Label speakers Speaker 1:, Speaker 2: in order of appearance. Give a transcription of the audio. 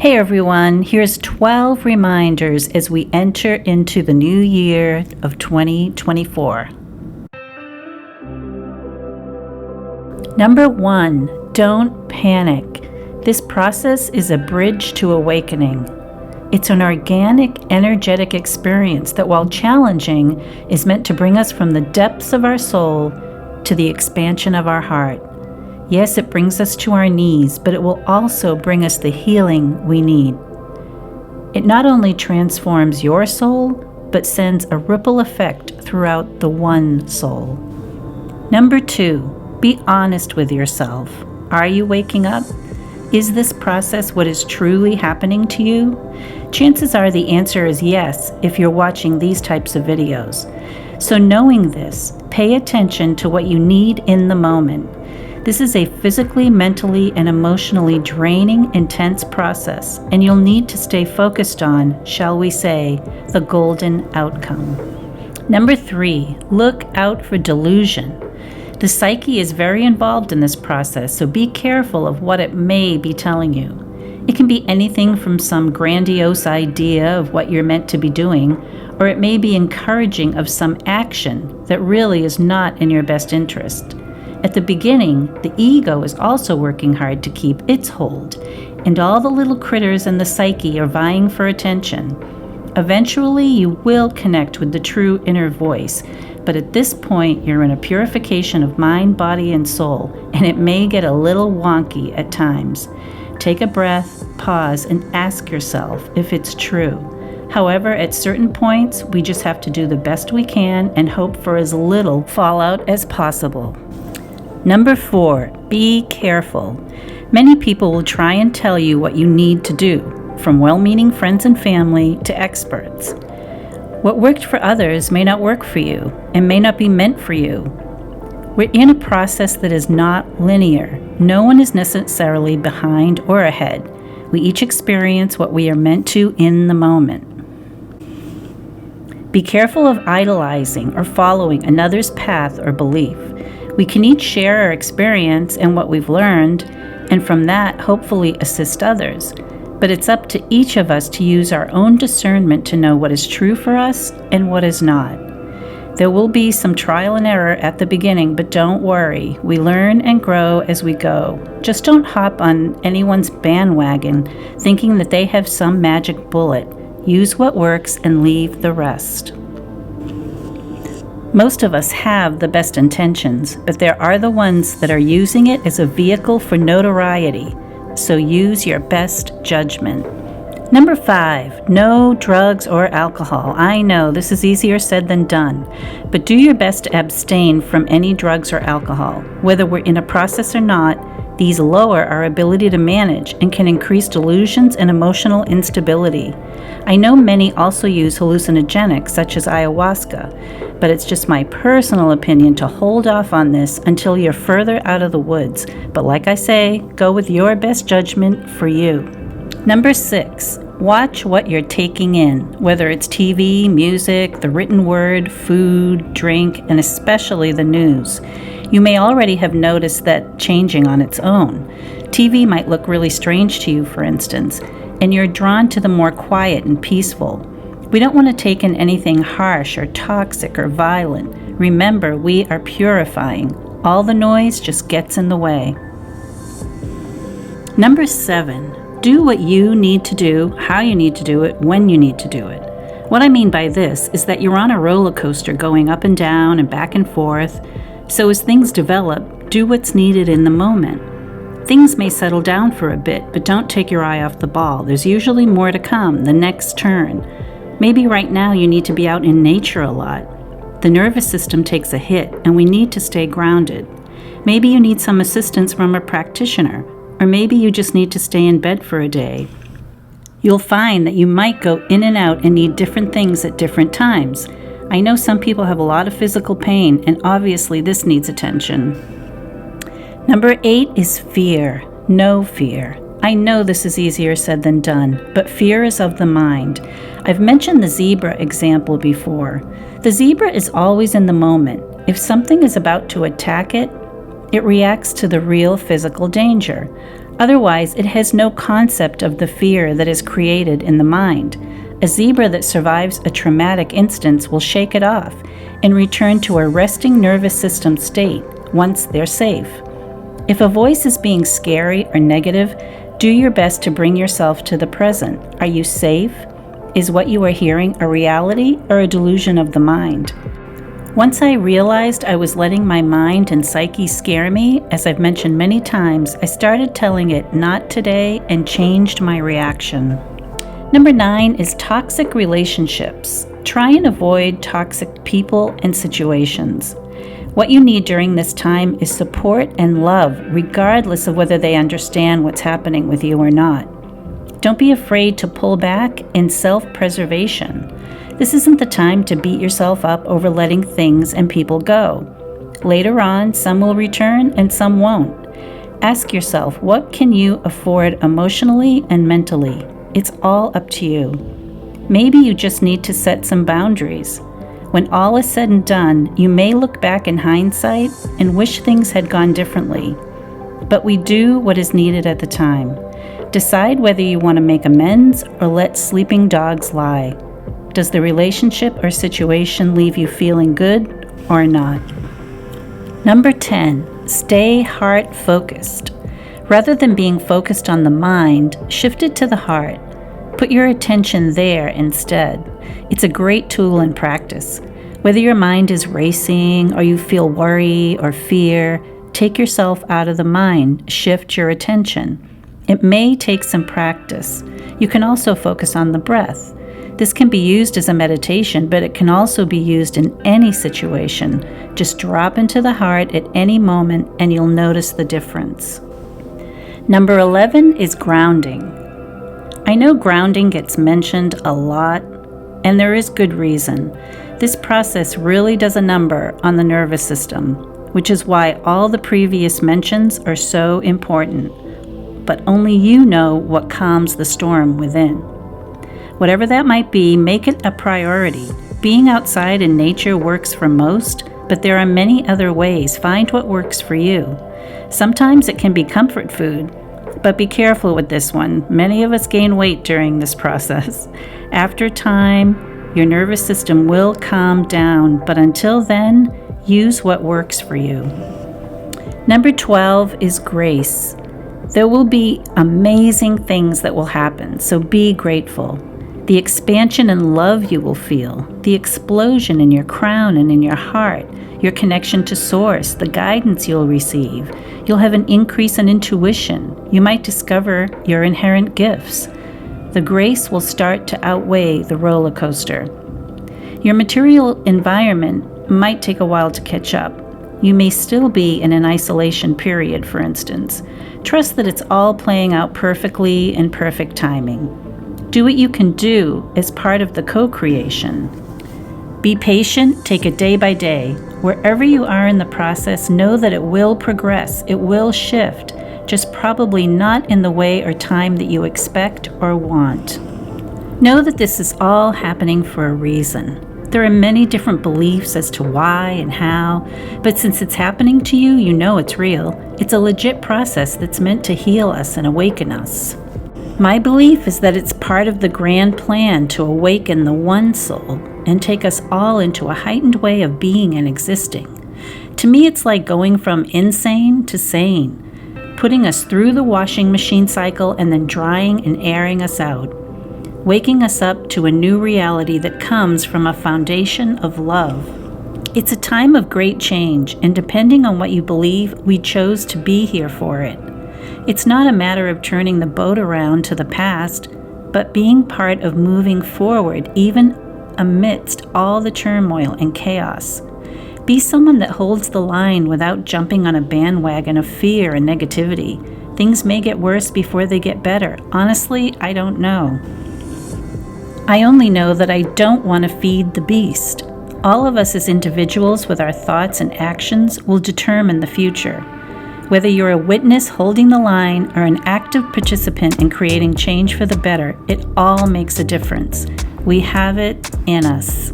Speaker 1: Hey everyone, here's 12 reminders as we enter into the new year of 2024. Number 1, don't panic. This process is a bridge to awakening. It's an organic, energetic experience that, while challenging, is meant to bring us from the depths of our soul to the expansion of our heart. Yes, it brings us to our knees, but it will also bring us the healing we need. It not only transforms your soul, but sends a ripple effect throughout the one soul. Number 2, be honest with yourself. Are you waking up? Is this process what is truly happening to you? Chances are the answer is yes if you're watching these types of videos. So knowing this, pay attention to what you need in the moment. This is a physically, mentally, and emotionally draining, intense process, and you'll need to stay focused on, shall we say, the golden outcome. Number 3, look out for delusion. The psyche is very involved in this process, so be careful of what it may be telling you. It can be anything from some grandiose idea of what you're meant to be doing, or it may be encouraging of some action that really is not in your best interest. At the beginning, the ego is also working hard to keep its hold, and all the little critters in the psyche are vying for attention. Eventually, you will connect with the true inner voice, but at this point, you're in a purification of mind, body, and soul, and it may get a little wonky at times. Take a breath, pause, and ask yourself if it's true. However, at certain points, we just have to do the best we can and hope for as little fallout as possible. Number 4, be careful. Many people will try and tell you what you need to do, from well-meaning friends and family to experts. What worked for others may not work for you and may not be meant for you. We're in a process that is not linear. No one is necessarily behind or ahead. We each experience what we are meant to in the moment. Be careful of idolizing or following another's path or belief. We can each share our experience and what we've learned, and from that, hopefully assist others. But it's up to each of us to use our own discernment to know what is true for us and what is not. There will be some trial and error at the beginning, but don't worry. We learn and grow as we go. Just don't hop on anyone's bandwagon thinking that they have some magic bullet. Use what works and leave the rest. Most of us have the best intentions, but there are the ones that are using it as a vehicle for notoriety, so use your best judgment. Number 5, no drugs or alcohol. I know this is easier said than done, but do your best to abstain from any drugs or alcohol. Whether we're in a process or not, these lower our ability to manage and can increase delusions and emotional instability. I know many also use hallucinogenics such as ayahuasca, but it's just my personal opinion to hold off on this until you're further out of the woods. But like I say, go with your best judgment for you. Number 6, watch what you're taking in, whether it's TV, music, the written word, food, drink, and especially the news. You may already have noticed that changing on its own. TV might look really strange to you, for instance, and you're drawn to the more quiet and peaceful. We don't want to take in anything harsh or toxic or violent. Remember, we are purifying. All the noise just gets in the way. Number 7, do what you need to do, how you need to do it, when you need to do it. What I mean by this is that you're on a roller coaster going up and down and back and forth. So as things develop, do what's needed in the moment. Things may settle down for a bit, but don't take your eye off the ball. There's usually more to come, the next turn. Maybe right now you need to be out in nature a lot. The nervous system takes a hit, and we need to stay grounded. Maybe you need some assistance from a practitioner, or maybe you just need to stay in bed for a day. You'll find that you might go in and out and need different things at different times. I know some people have a lot of physical pain, and obviously this needs attention. Number 8 is fear. No fear. I know this is easier said than done, but fear is of the mind. I've mentioned the zebra example before. The zebra is always in the moment. If something is about to attack it, it reacts to the real physical danger. Otherwise, it has no concept of the fear that is created in the mind. A zebra that survives a traumatic instance will shake it off and return to a resting nervous system state once they're safe. If a voice is being scary or negative, do your best to bring yourself to the present. Are you safe? Is what you are hearing a reality or a delusion of the mind? Once I realized I was letting my mind and psyche scare me, as I've mentioned many times, I started telling it not today and changed my reaction. Number 9 is toxic relationships. Try and avoid toxic people and situations. What you need during this time is support and love, regardless of whether they understand what's happening with you or not. Don't be afraid to pull back in self-preservation. This isn't the time to beat yourself up over letting things and people go. Later on, some will return and some won't. Ask yourself, what can you afford emotionally and mentally? It's all up to you. Maybe you just need to set some boundaries. When all is said and done, you may look back in hindsight and wish things had gone differently. But we do what is needed at the time. Decide whether you want to make amends or let sleeping dogs lie. Does the relationship or situation leave you feeling good or not? Number 10, stay heart focused. Rather than being focused on the mind, shift it to the heart. Put your attention there instead. It's a great tool in practice. Whether your mind is racing or you feel worry or fear, take yourself out of the mind, shift your attention. It may take some practice. You can also focus on the breath. This can be used as a meditation, but it can also be used in any situation. Just drop into the heart at any moment and you'll notice the difference. Number 11 is grounding. I know grounding gets mentioned a lot, and there is good reason. This process really does a number on the nervous system, which is why all the previous mentions are so important. But only you know what calms the storm within. Whatever that might be, make it a priority. Being outside in nature works for most, but there are many other ways. Find what works for you. Sometimes it can be comfort food, but be careful with this one. Many of us gain weight during this process. After time, your nervous system will calm down, but until then, use what works for you. Number 12 is grace. There will be amazing things that will happen, so be grateful. The expansion and love you will feel, the explosion in your crown and in your heart, your connection to Source, the guidance you'll receive. You'll have an increase in intuition. You might discover your inherent gifts. The grace will start to outweigh the roller coaster. Your material environment might take a while to catch up. You may still be in an isolation period, for instance. Trust that it's all playing out perfectly in perfect timing. Do what you can do as part of the co-creation. Be patient, take it day by day. Wherever you are in the process, know that it will progress, it will shift, just probably not in the way or time that you expect or want. Know that this is all happening for a reason. There are many different beliefs as to why and how, but since it's happening to you, you know it's real. It's a legit process that's meant to heal us and awaken us. My belief is that it's part of the grand plan to awaken the one soul and take us all into a heightened way of being and existing. To me, it's like going from insane to sane, putting us through the washing machine cycle and then drying and airing us out, waking us up to a new reality that comes from a foundation of love. It's a time of great change, and depending on what you believe, we chose to be here for it. It's not a matter of turning the boat around to the past, but being part of moving forward, even amidst all the turmoil and chaos. Be someone that holds the line without jumping on a bandwagon of fear and negativity. Things may get worse before they get better. Honestly, I don't know. I only know that I don't want to feed the beast. All of us as individuals with our thoughts and actions will determine the future. Whether you're a witness holding the line or an active participant in creating change for the better, it all makes a difference. We have it in us.